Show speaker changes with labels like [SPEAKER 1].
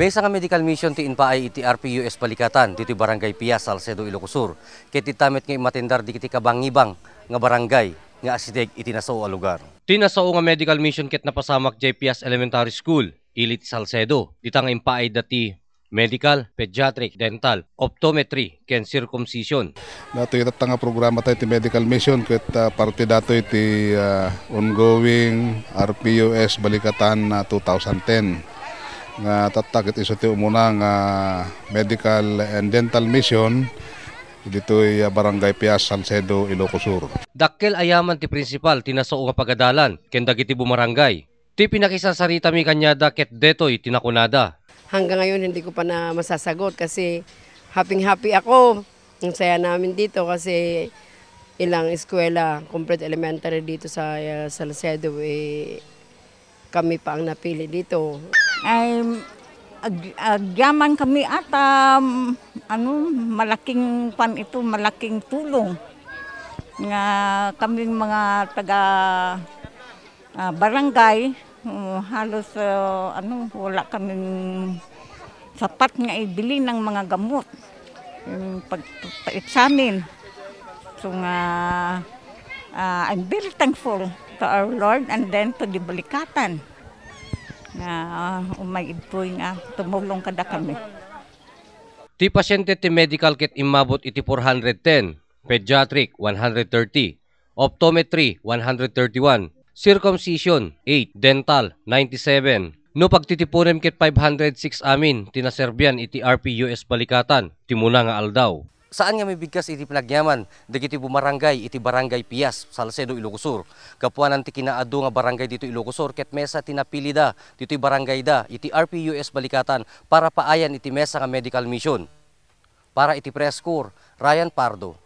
[SPEAKER 1] Mesa nga medical mission ti inpaay iti RPUS Balikatan dito Barangay Pias, Salcedo, Ilocos Sur. Ket itamit nga matendar di kiti kabangibang nga barangay nga asideg iti nasao a lugar. Tinasao nga medical mission ket napasamak JPS Elementary School, ilit Salcedo. Dita nga impaay dati medical, pediatric, dental, optometry, ken circumcision.
[SPEAKER 2] Dato ita nga programa tayo ti medical mission ket parte dato iti ongoing RPUS Balikatan 2010. Nga tatak iti iso ti umuna nga medical and dental mission dito'y Barangay Pias, Salcedo, Ilocos Sur.
[SPEAKER 1] Dakkel ayaman ti principal tinasao nga pagadalan ken dagiti bumarangay. Ti pinakisasarita mi kanyada ket detoy tinakunada.
[SPEAKER 3] Hanggang ngayon hindi ko pa na masasagot kasi happy ako. Ang saya namin dito kasi ilang eskwela, complete elementary dito sa Salcedo, kami pa ang napili dito.
[SPEAKER 4] Ay agyaman kami at malaking malaking tulong nga kaming mga taga barangay, halos wala kaming sapat nga ibili ng mga gamot pag-examine. So I'm very thankful to our Lord and then to the Balikatan na umayidpoy nga tumulong kada kami.
[SPEAKER 1] Ti pasyente ti medical kit imabot iti 410, pediatric 130, optometry 131, circumcision 8, dental 97. No pagtitipunem kit 506 amin tinaserbyan iti RPUS Balikatan timuna nga aldaw. Saan nga may bigkas iti pinagyaman? Dagiti bumarangay iti Barangay Pias, Salcedo, Ilocos Sur. Kapuanan ti kinaadu nga barangay dito Ilocos Sur ket mesa tinapili da dito'y barangay da iti RPUS Balikatan para paayan iti mesa nga medical mission. Para iti press corps, Ryan Pardo.